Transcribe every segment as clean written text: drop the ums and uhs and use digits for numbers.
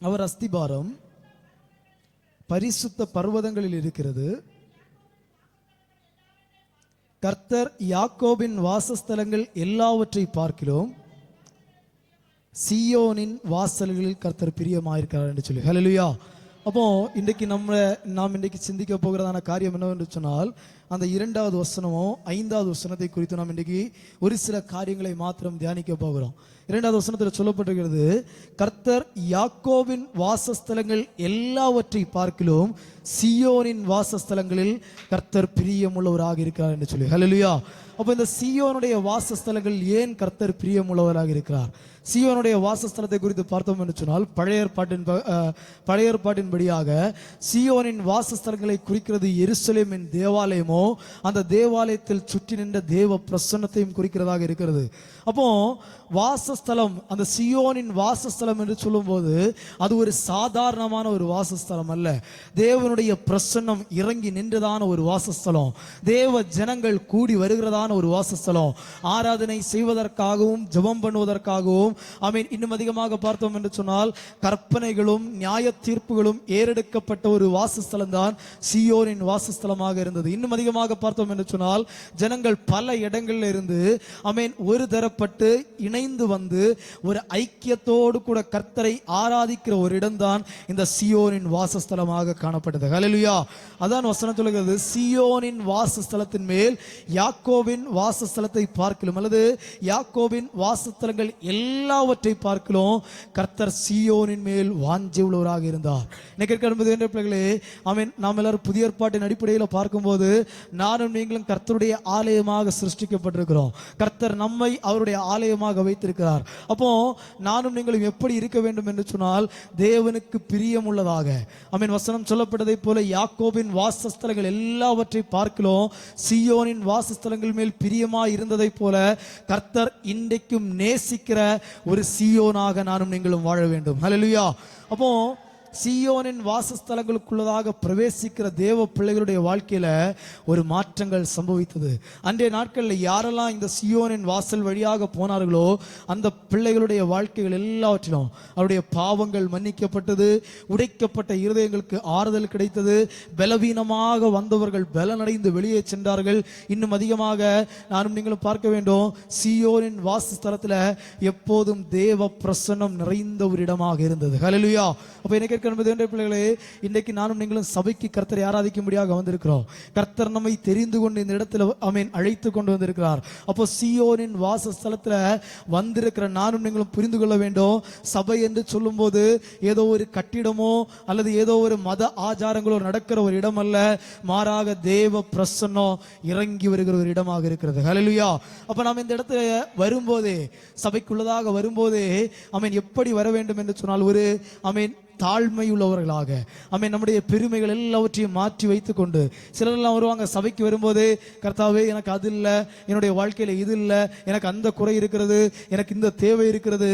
அவர் அஸ்திபாரம் பரிசுத்த பர்வதங்களில் இருக்கிறது. கர்த்தர் யாக்கோபின் வாசஸ்தலங்கள் எல்லாவற்றை பார்க்கிறோம், சீயோனின் வாசல்களில் கர்த்தர் பிரியமாயிருக்கிறார் என்று சொல்லி. ஹல்லேலூயா. அப்போ இன்றைக்கு நாம் இன்றைக்கு சிந்திக்க போகிறதான காரியம் என்னவென்று சொன்னால், அந்த 2வது வசனமும் 5வது வசனத்தை குறித்து நாம் இன்றைக்கு ஒரு சில காரியங்களை மாத்திரம் தியானிக்க போகிறோம். 2வது வசனத்தில் சொல்லப்பட்டிருக்கிறது, கர்த்தர் யாக்கோபின் வாசஸ்தலங்கள் எல்லாவற்றை பார்க்கிலும் சீயோனின் வாசஸ்தலங்களில் கர்த்தர் பிரியமுள்ளவராக இருக்கிறார் என்று சொல்லி. ஹல்லேலூயா. அப்போ இந்த சீயோனுடைய வாசஸ்தலங்கள் ஏன் கர்த்தர் பிரியமுள்ளவராக இருக்கிறார்? சீயோனுடைய வாசஸ்தலத்தை குறித்து பார்த்தோம் என்று சொன்னால், பழைய ஏற்பாட்டின்படியாக சீயோனின் வாசஸ்தலங்களை குறிக்கிறது எருசலேமின் தேவாலயமோ அந்த தேவாலயத்தில் சுற்றி நின்ற தேவ பிரசன்னத்தையும் குறிக்கிறதாக இருக்கிறது. அப்போ வாசஸ்தலம், அந்த சீயோனின் வாசஸ்தலம் என்று சொல்லும்போது அது ஒரு சாதாரணமான ஒரு வாசஸ்தலம் அல்ல. தேவனுடைய பிரசன்னம் இறங்கி நின்றதான ஒரு வாசஸ்தலம், தேவ ஜனங்கள் கூடி வருகிறதான ஒரு வாசஸ்தலம், ஆராதனை செய்வதற்காகவும் ஜெபம் பண்ணுவதற்காகவும், இன்னும் அதிகமாக பார்த்தோம் என்று சொன்னால் கற்பனைகளும் நியாய தீர்ப்புகளும் ஏறெடுக்கப்பட்ட ஒரு வாசஸ்தலம் தான் சீயோனின் வாசஸ்தலமாக இருந்தது. இன்னும் அதிகமாக பார்த்தோம் என்று சொன்னால் ஜனங்கள் பல இடங்களில் இருந்து ஒரு தரப்பட்டு இணைந்து வந்து ஒரு ஐக்கியத்தோடு கூட கர்த்தரை ஆராதிக்கிற ஒரு இடம்தான் இந்த சீயோனின் வாசஸ்தலமாக காணப்பட்டது. ஹல்லேலூயா. அதான் வசனம் சொல்கிறது, சீயோனின் வாசஸ்தலத்தின் மேல் யாக்கோபின் வாசஸ்தலத்தை பார்க்கலாம், அல்லது யாக்கோபின் வாசஸ்தலங்கள் எல்லாவற்றை பார்க்கலாம் கர்த்தர் சீயோனின் மேல் வாஞ்சை உள்ளவராக இருந்தார். பிள்ளைகளே, நாம் எல்லாரும் புதிய ஏற்பாட்டின் அடிப்படையில் பார்க்கும்போது நானும் நீங்களும் கர்த்தருடைய ஆலயமாக சிருஷ்டிக்கப்பட்டிருக்கிறோம். கர்த்தர் நம்மை அவருடைய ஆலயமாக வைத்திருக்கிறார். அப்போ நானும் நீங்களும் எப்படி இருக்க வேண்டும் என்று சொன்னால், தேவனுக்கு பிரியம் உள்ளதாக. வசனம் சொல்லப்பட்டதை போல யாக்கோபின் வாசஸ்தலங்கள் எல்லாவற்றை பார்க்கிறோம் சீயோனின் வாசஸ்தலங்கள் மேல் பிரியமாய் இருந்ததை போல கர்த்தர் இன்றைக்கும் நேசிக்கிற ஒரு சீயோனாக நானும் நீங்களும் வாழ வேண்டும். ஹல்லேலூயா. அப்போ சீயோனின் வாசஸ்தலங்களுக்குள்ளதாக பிரவேசிக்கிற தேவ பிள்ளைகளுடைய வாழ்க்கையில ஒரு மாற்றங்கள் சம்பவித்தது. அன்றைய நாட்களில் யாரெல்லாம் இந்த சீயோனின் வாசல் வழியாக போனார்களோ அந்த பிள்ளைகளுடைய வாழ்க்கைகள் எல்லாவற்றிலும் அவருடைய பாவங்கள் மன்னிக்கப்பட்டது, உடைக்கப்பட்ட இருதயங்களுக்கு ஆறுதல் கிடைத்தது, பலவீனமாக வந்தவர்கள் பலனடைந்து வெளியே சென்றார்கள். இன்னும் அதிகமாக நானும் நீங்களும் பார்க்க வேண்டும், சீயோனின் வாசஸ்தலத்தில் எப்போதும் தேவ பிரசன்னம் நிறைந்த ஒரு இடமாக இருந்தது. ஹல்லேலூயா. அப்ப எனக்கு பிள்ளைகளே, இன்றைக்கு நானும் நீங்களும் சபைக்கு கர்த்தரை ஆராதிக்கும்படியாக வந்திருக்கிறோம். கர்த்தர் நம்மை தெரிந்து கொண்டு இந்த இடத்துல அழைத்து கொண்டு வந்திருக்கிறார். அப்போ சீயோனின் வாசஸ்தலத்துல வந்திருக்கிற நானும் நீங்களும் புரிந்து கொள்ள வேண்டும், சபை என்று சொல்லும் போது ஏதோ ஒரு கட்டிடமோ அல்லது ஏதோ ஒரு மத ஆச்சாரங்களோ நடக்கிற ஒரு இடம் அல்ல, மாறாக தேவ பிரசன்னம் இறங்கி வருகிற ஒரு இடமாக இருக்கிறது. ஹல்லேலூயா. அப்ப நாம் இந்த இடத்துல வரும்போதே, சபைக்குள்ளதாக வரும்போதே எப்படி வர வேண்டும் என்று சொன்னால், ஒரு தாழ்மை உள்ளவர்களாக நம்முடைய பெருமைகள் எல்லாவற்றையும் மாற்றி வைத்துக் கொண்டு, சிலரெல்லாம் வருவாங்க சபைக்கு வரும்போது, கர்த்தாவே எனக்கு அது இல்லை, என்னுடைய வாழ்க்கையில இது இல்லை, எனக்கு அந்த குறை இருக்கிறது, எனக்கு இந்த தேவை இருக்கிறது,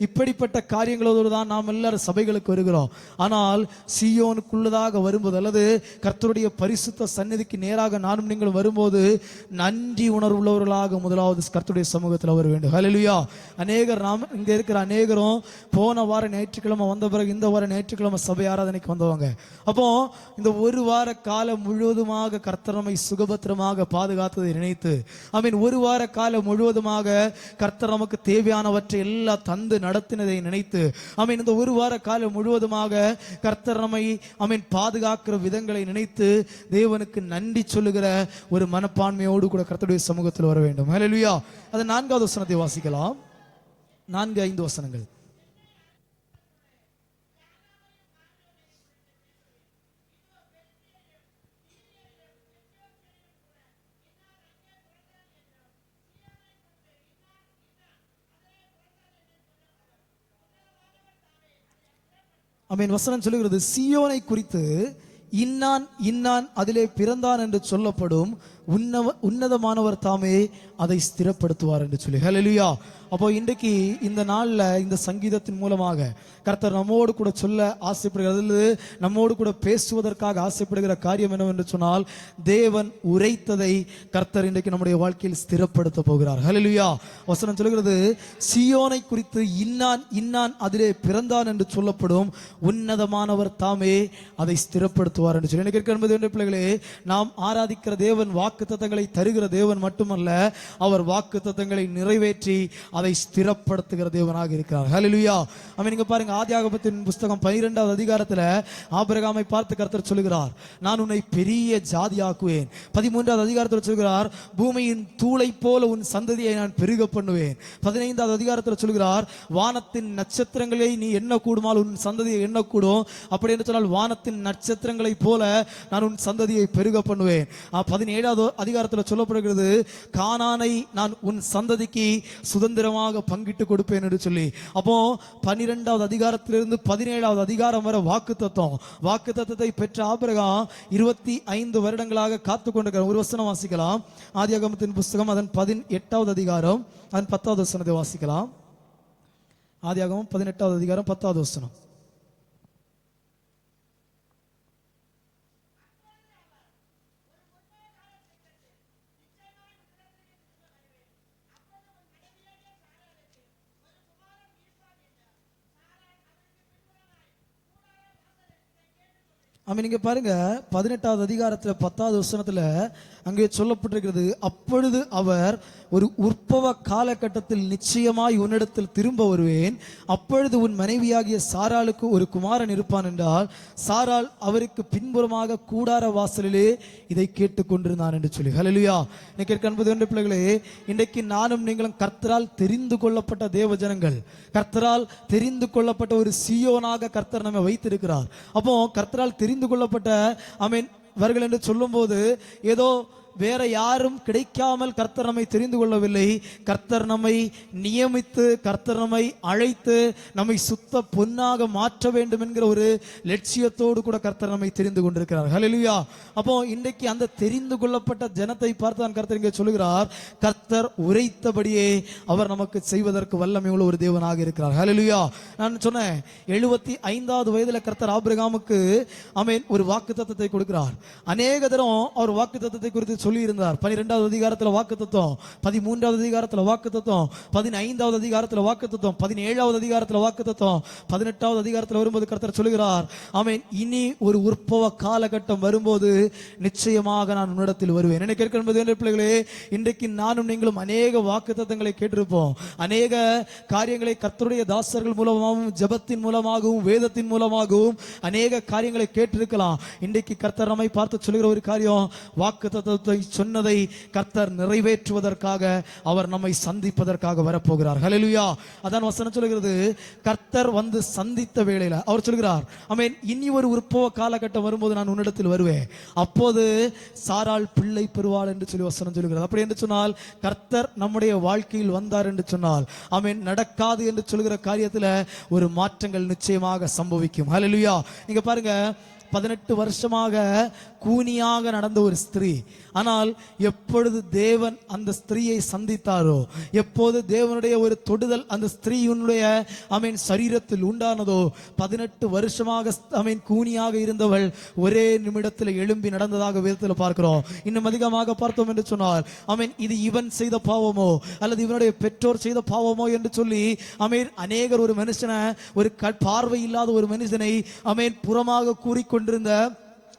இப்படிப்பட்ட காரியங்களோடு தான் நாம் எல்லாரும் சபைகளுக்கு வருகிறோம். ஆனால் சீயோனுக்குள்ளதாக வரும்போது, அல்லது கர்த்தருடைய பரிசுத்த சந்நிதிக்கு நேராக நானும் நீங்களும் வரும்போது நன்றி உணர்வுள்ளவர்களாக முதலாவது கர்த்தருடைய சமூகத்தில் வர வேண்டும். ஹல்லேலூயா. அநேகர் நாம் இங்க இருக்கிற அநேகரும் போன வார ஞாயிற்றுக்கிழமை வந்த பிறகு இந்த வார ஞாயிற்றுக்கிழமை சபை ஆராதனைக்கு வந்தவங்க. அப்போ இந்த ஒரு வார காலம் முழுவதுமாக கர்த்தர் நம்மை சுகபத்திரமாக பாதுகாத்ததை நினைத்து, ஒரு வார காலம் முழுவதுமாக கர்த்தர் நமக்கு தேவையானவற்றை எல்லாம் தந்து நடத்தினதை நினைத்து, இந்த ஒரு வார காலம் முழுவதுமாக கர்த்தர் நம்மை பாதுகாக்கிற விதங்களை நினைத்து தேவனுக்கு நன்றி சொல்லுகிற ஒரு மனப்பான்மையோடு கூட கர்த்தருடைய சமூகத்தில் வர வேண்டும். ஹல்லேலூயா. அது 4வது வசனத்தை வாசிக்கலாம். 4-5 வசனங்கள். வசனம் சொல்லுகிறது, சீயோனை குறித்து இன்னான் இன்னான் அதிலே பிறந்தான் என்று சொல்லப்படும் உன்னதமானவர் தாமே அதை ஸ்திரப்படுத்துவார் என்று சொல்லி. ஹல்லேலூயா. அப்போ இன்றைக்கு இந்த நாள்ல இந்த சங்கீதத்தின் மூலமாக கர்த்தர் நம்மோடு கூட சொல்ல ஆசைப்படுகிறது, நம்மோடு கூட பேசுவதற்காக ஆசைப்படுகிற காரியம் என்னவென்று சொன்னால், தேவன் உரைத்ததை கர்த்தர் இன்றைக்கு நம்முடைய வாழ்க்கையில் ஸ்திரப்படுத்த போகிறார். ஹல்லேலூயா. வசனம் சொல்கிறது, சீயோனை குறித்து இன்னான் இன்னான் அதிலே பிறந்தான் என்று சொல்லப்படும் உன்னதமானவர் தாமே அதை ஸ்திரப்படுத்துவார் என்று சொல்லி. எனக்கு இருக்கிற பிள்ளைகளே, நாம் ஆராதிக்கிற தேவன் வாக்குத்தத்தங்களை தருகிற தேவன் மட்டுமல்ல, அவர் வாக்குத்தத்தங்களை நிறைவேற்றி அதை ஸ்திரப்படுத்துகிற தேவனாக இருக்கிறார். ஹல்லேலூயா. ஆமென். நீங்க பாருங்க, ஆதியாகமத்தின் புத்தகம் 12வது அதிகாரத்துல ஆபிரகாமை பார்த்து கர்த்தர் சொல்கிறார், நான் உன்னை பெரிய ஜாதியாக்குவேன். 13வது அதிகாரத்தில் சொல்கிறார், பூமியின் தூளை போல உன் சந்ததியை நான் பெருக பண்ணுவேன். 15வது அதிகாரத்தில் சொல்கிறார், வானத்தின் நட்சத்திரங்களை நீ எண்ண கூடுமால் உன் சந்ததியை எண்ணக்கூடும். அப்படி என்று சொன்னால் வானத்தின் நட்சத்திரங்களை போல நான் உன் சந்ததியை பெருக பண்ணுவேன். 17வது அதிகாரத்தில் சொல்லப்படுகிறது, கானானை நான் உன் சந்ததிக்கு சுதந்திரமாக பங்கிட்டு கொடுப்பேன் என்று சொல்லி. அப்போ 12வது அதிகாரத்திலிருந்து 17வது அதிகாரம் வரை வாக்குத்தத்தத்தை பெற்ற ஆபிரகாம் 25 வருடங்களாக காத்து கொண்டிருக்கிறார். ஒரு வசனம் வாசிக்கலாம். ஆதியாகமத்தின் புத்தகம் அதன் 18வது அதிகாரம் அதன் 10வது வசனத்தை வாசிக்கலாம். ஆதியாகமம் 18வது அதிகாரம் 10வது வசனம். நீங்க பாருங்க, 18வது அதிகாரத்துல 10வது வசனத்துல அங்கே சொல்லப்பட்டிருக்கிறது, அப்பொழுது அவர் ஒரு உற்பவ காலகட்டத்தில் நிச்சயமாய் உன்னிடத்தில் திரும்ப வருவேன், அப்பொழுது உன் மனைவியாகிய சாராளுக்கு ஒரு குமாரன் இருப்பான் என்றால், சாராள் அவருக்கு பின்புறமாக கூடார வாசலிலே இதை கேட்டுக்கொண்டிருந்தான் என்று சொல்லி. ஹல்லேலூயா. இன்னைக்கு அன்பு பிள்ளைகளே, இன்றைக்கு நானும் நீங்களும் கர்த்தரால் தெரிந்து கொள்ளப்பட்ட தேவ ஜனங்கள், கர்த்தரால் தெரிந்து கொள்ளப்பட்ட ஒரு சீயோனாக கர்த்தர் நம்மை வைத்திருக்கிறார். அப்போ கர்த்தரால் தெரிந்து கொள்ளப்பட்ட அவர்கள் என்று சொல்லும் போது ஏதோ வேற யாரும் கிடைக்காமல் கர்த்தர் நம்மை தெரிந்து கொள்ளவில்லை. கர்த்தர் நம்மை நியமித்து, கர்த்தர் நம்மை அழைத்து நம்மை சுத்த பொன்னாக மாற்ற வேண்டும் என்கிற ஒரு லட்சியத்தோடு கூட கர்த்தர் நம்மை தெரிந்து கொண்டிருக்கிறார். ஹல்லேலூயா. அப்போ இன்றைக்கு அந்த தெரிந்து கொள்ளப்பட்ட ஜனத்தை பார்த்து கர்த்தர் இங்கே சொல்லுகிறார், கர்த்தர் உரைத்தபடியே அவர் நமக்கு செய்வதற்கு வல்லமை உள்ள ஒரு தேவனாக இருக்கிறார். ஹல்லேலூயா. நான் சொன்னேன், 75வது வயதுல கர்த்தர் ஆபிரகாமுக்கு ஒரு வாக்குத்தத்தத்தை கொடுக்கிறார். அநேக தரம் அவர் வாக்குத்தத்தத்தை குறித்து சொல்லி இருந்தார். 12வது அதிகாரத்தில் வாக்குத்தத்தம், 13வது அதிகாரத்தில் வாக்குத்தத்தம், 15வது அதிகாரத்தில் வாக்குத்தத்தம், 17வது அதிகாரத்தில் வாக்குத்தத்தம், 18வது அதிகாரத்தில் வரும்போது கர்த்தர் சொல்கிறார், இனி ஒரு உற்பவ காலகட்டம் வரும்போது நிச்சயமாக நான் உன்னிடத்தில் வருவேன். என்ன கேட்க பிள்ளைகளே, இன்றைக்கு நானும் நீங்களும் அநேக வாக்குத்தத்தங்களை கேட்டிருப்போம். அநேக காரியங்களை கர்த்தருடைய தாசர்கள் மூலமாகவும் ஜெபத்தின் மூலமாகவும் வேதத்தின் மூலமாகவும் அநேக காரியங்களை கேட்டிருக்கலாம். இன்றைக்கு கர்த்தர் நம்மை பார்த்து சொல்கிற ஒரு காரியம், வாக்குத்தத்தத்தை சொன்னதை கர்த்தர் நிறைவேற்றுவதற்காக அவர் நம்மை சந்திப்பதற்காக வரப்போகிறார். ஹல்லேலூயா. அதான் வசனம் சொல்கிறது, கர்த்தர் வந்து சந்தித்த வேளையில அவர் சொல்கிறார், இனி ஒரு உற்பவ காலகட்டம் வரும்போது நான் உன்னிடத்தில் வருவேன், அப்போது சாராள் பிள்ளை பெறுவாள் என்று சொல்லி வசனம் சொல்கிறது. அப்படி என்று சொன்னால் கர்த்தர் நம்முடைய வாழ்க்கையில் வந்தார் என்று சொன்னால் நடக்காது என்று சொல்கிற காரியத்தில் ஒரு மாற்றங்கள் நிச்சயமாக சம்பவிக்கும். ஹல்லேலூயா. நீங்க பாருங்க, 18 வருஷமாக கூனியாக நடந்த ஒரு ஸ்திரீ, ஆனால் எப்பொழுது தேவன் அந்த ஸ்திரீயை சந்தித்தாரோ, எப்போது தேவனுடைய ஒரு தொடுதல் அந்த ஸ்திரீயுடைய சரீரத்தில் உண்டானதோ, 18 வருஷமாக கூனியாக இருந்தவள் ஒரே நிமிடத்தில் எழும்பி நடந்ததாக வேதத்தில் பார்க்கிறோம். இன்னும் அதிகமாக பார்த்தோம் என்று சொன்னால் இது இவன் செய்த பாவமோ அல்லது இவனுடைய பெற்றோர் செய்த பாவமோ என்று சொல்லி அநேகர் ஒரு மனுஷனை, ஒரு பார்வை இல்லாத ஒரு மனுஷனை புறமாக கூறிக்கொண்டிருந்த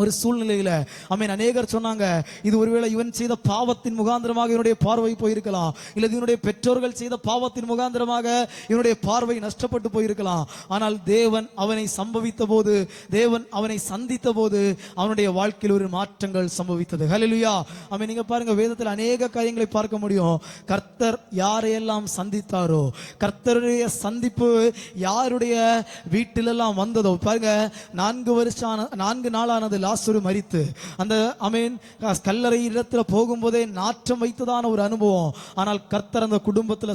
ஒரு சூழ்நிலையில அநேகர் சொன்னாங்க, இது ஒருவேளை இவன் செய்த பாவத்தின் முகாந்திரமாக இவனுடைய பார்வை போயிருக்கலாம், இல்லது இவனுடைய பெற்றோர்கள் செய்த பாவத்தின் முகாந்திரமாக இவனுடைய பார்வை நஷ்டப்பட்டு போயிருக்கலாம். ஆனால் தேவன் அவனை சம்பவித்த போது, தேவன் அவனை சந்தித்த போது அவனுடைய வாழ்க்கையில் ஒரு மாற்றங்கள் சம்பவித்தது. ஹல்லேலூயா. நீங்க பாருங்க, வேதத்தில் அநேக காரியங்களை பார்க்க முடியும். கர்த்தர் யாரையெல்லாம் சந்தித்தாரோ, கர்த்தருடைய சந்திப்பு யாருடைய வீட்டிலெல்லாம் வந்ததோ பாருங்க, 4 நாளானது லாசரு மரித்து அந்த ஆமென் கல்லறை இடத்துல போகும்போதே நாற்றம் வைத்ததான ஒரு அனுபவம். ஆனால் கர்த்தர் அந்த குடும்பத்தில்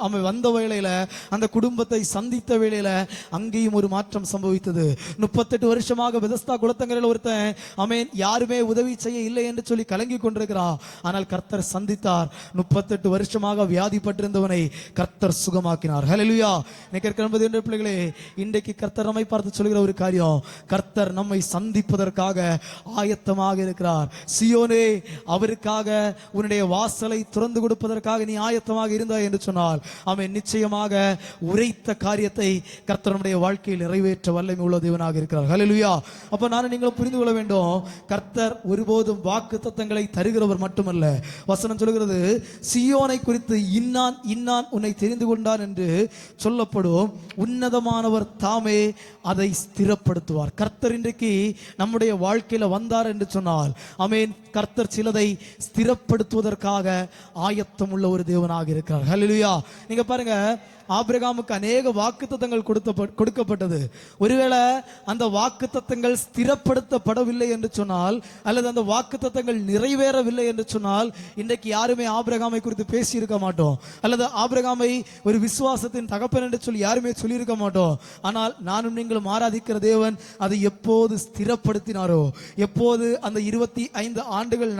அவன் வந்த வேளையில, அந்த குடும்பத்தை சந்தித்த வேளையில அங்கேயும் ஒரு மாற்றம் சம்பவித்தது. 38 வருஷமாக பெதஸ்தா குளத்தங்கரையில் ஒருத்தன் ஆமென் யாருமே உதவி செய்ய இல்லை என்று சொல்லி கலங்கி கொண்டிருக்கிறான். ஆனால் கர்த்தர் சந்தித்தார். 38 வருஷமாக வியாதிப்பட்டிருந்தவனை கர்த்தர் சுகமாக்கினார். ஹல்லேலூயா. இன்னைக்கு பிள்ளைகளே, இன்றைக்கு கர்த்தர் நம்மை பார்த்து சொல்கிற ஒரு காரியம், கர்த்தர் நம்மை சந்திப்பதற்காக ஆயத்தமாக இருக்கிறார். சியோனே, அவருக்காக உன்னுடைய வாசலை திறந்து கொடுப்பதற்காக நீ ஆயத்தமாக இருந்தாய் என்று சொன்னால் அவன் நிச்சயமாக உரைத்த காரியத்தை கர்த்தர் நம்முடைய வாழ்க்கையில் நிறைவேற்ற வல்லமை உள்ள தேவனாக இருக்கிறார். ஹல்லேலூயா. அப்ப நானும் நீங்களும் புரிந்து கொள்ள வேண்டும், கர்த்தர் ஒருபோதும் வாக்குத்தத்தங்களை தருகிறவர் மட்டுமல்ல. வசனம் சொல்கிறது, சியோனை குறித்து இன்னான் இன்னான் உன்னை தெரிந்து கொண்டான் என்று சொல்லப்படும் உன்னதமானவர் தாமே அதை ஸ்திரப்படுத்துவார். கர்த்தர் இன்றைக்கு நம்முடைய வாழ்க்கையில வந்தார் என்று சொன்னால் ஆமென், கர்த்தர் சிலதை ஸ்திரப்படுத்துவதற்காக ஆயத்தம் உள்ள ஒரு தேவனாக இருக்கிறார். ஹல்லேலூயா. நீங்க பாருங்க, ஆபிரகாமுக்கு அநேக வாக்குத்தத்தங்கள் கொடுக்கப்பட்டது. ஒருவேளை அந்த வாக்குத்தத்தங்கள் ஸ்திரப்படுத்தப்படவில்லை என்று சொன்னால், அல்லது அந்த வாக்குத்தத்தங்கள் நிறைவேறவில்லை என்று சொன்னால், இன்றைக்கு யாருமே ஆபிரகாமை குறித்து பேசி இருக்க மாட்டோம், அல்லது ஆபிரகாமை ஒரு விசுவாசத்தின் தகப்பன் என்று சொல்லி யாருமே சொல்லியிருக்க மாட்டோம். ஆனால் நானும் நீங்களும் ஆராதிக்கிற தேவன் அதை எப்போது ஸ்திரப்படுத்தினாரோ, எப்போது அந்த 25 ஆண்டுகள்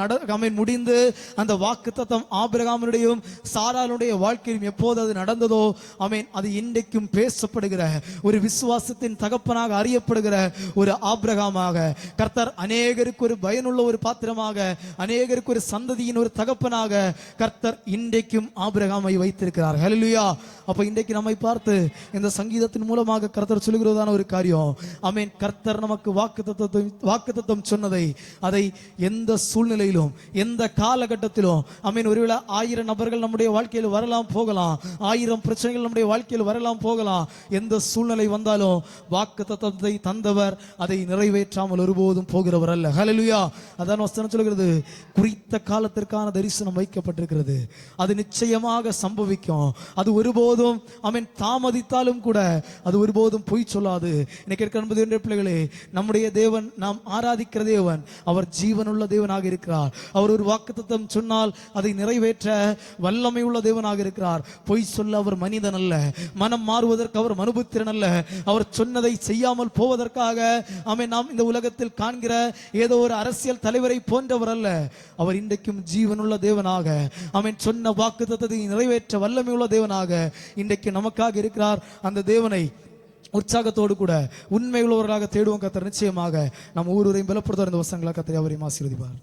முடிந்து அந்த வாக்குத்தத்தம் ஆபிரகாமுடையும் சாராளுடைய வாழ்க்கையிலும் எப்போது அது நடந்ததோ ஆமென், அது இன்றைக்கும் பேசப்படுகிற ஒரு விசுவாசத்தின் தகப்பனாக அறியப்படுகிற ஒரு ஆபிரகாமாக, கர்த்தர் அநேகருக்கு ஒரு பயனுள்ள ஒரு பாத்திரமாக, அநேகருக்கு ஒரு சந்ததியின் ஒரு தகப்பனாக கர்த்தர் இன்றைக்கும் ஆபிரகாமை வைத்திருக்கிறார். ஹல்லேலூயா. அப்ப இன்றைக்கு நம்மை பார்த்து இந்த சங்கீதத்தின் மூலமாக கர்த்தர் சொல்லுகிறதான ஒரு காரியம், ஆமென், கர்த்தர் நமக்கு வாக்குத்தத்தம் சொன்னதை அதை எந்த சூழ்நிலையிலும் எந்த காலகட்டத்திலும் ஆமென், ஒருவேளை 1000 நபர்கள் நம்முடைய வாழ்க்கையில் வரலாம் போகலாம், 1000 பிரச்சனைகள் நம்முடைய வாழ்க்கையில் வரலாம் போகலாம், எந்த சூழ்நிலை வந்தாலும் வாக்குத்தத்தத்தை தந்தவர் அதை நிறைவேற்றாமல் ஒருபோதும் போகிறவர் அல்ல. ஹல்லேலூயா. அதான் வசனம் சொல்கிறது, குறித்த காலத்திற்கான தரிசனம் வைக்கப்பட்டிருக்கிறது, அது நிச்சயமாக சம்பவிக்கும். அது ஒருபோதும் ஆமென் தாமதித்தாலும் கூட அது ஒருபோதும் பொய் சொல்லாது. இன்னைக்கு இருக்கிற பிள்ளைகளே, நம்முடைய தேவன், நாம் ஆராதிக்கிற தேவன், அவர் ஜீவனுள்ள தேவனாக இருக்கிறார். அவர் ஒரு வாக்குத்தத்தம் சொன்னால் அதை நிறைவேற்ற வல்லமை உள்ள தேவனாக இருக்கிறார். பொய் சொல்ல அவர் மனிதன் அல்ல, மனம் மாறுவதற்கு அவர் மனுபுத்திரன் அல்ல. அவர் சொன்னதை செய்யாமல் போவதற்காக ஆமென் நாம் இந்த உலகத்தில் காண்கிற ஏதோ ஒரு அரசியல் தலைவரை போன்றவர் அல்ல. அவர் இன்றைக்கும் ஜீவனுள்ள தேவனாக ஆமென் சொன்ன வாக்குத்தத்தத்தை நிறைவேற்ற வல்லமை உள்ள தேவனாக இன்றைக்கு நமக்காக இருக்கிறார். அந்த தேவனை உற்சாகத்தோடு கூட உண்மை உள்ளவர்களாக தேடுவோம். கர்த்தர் நிச்சயமாக நம் ஒவ்வொருவரையும் பலப்படுத்துவார். இந்த வசனங்களை கர்த்தர் அவரையும் ஆசீர்வதிப்பார்.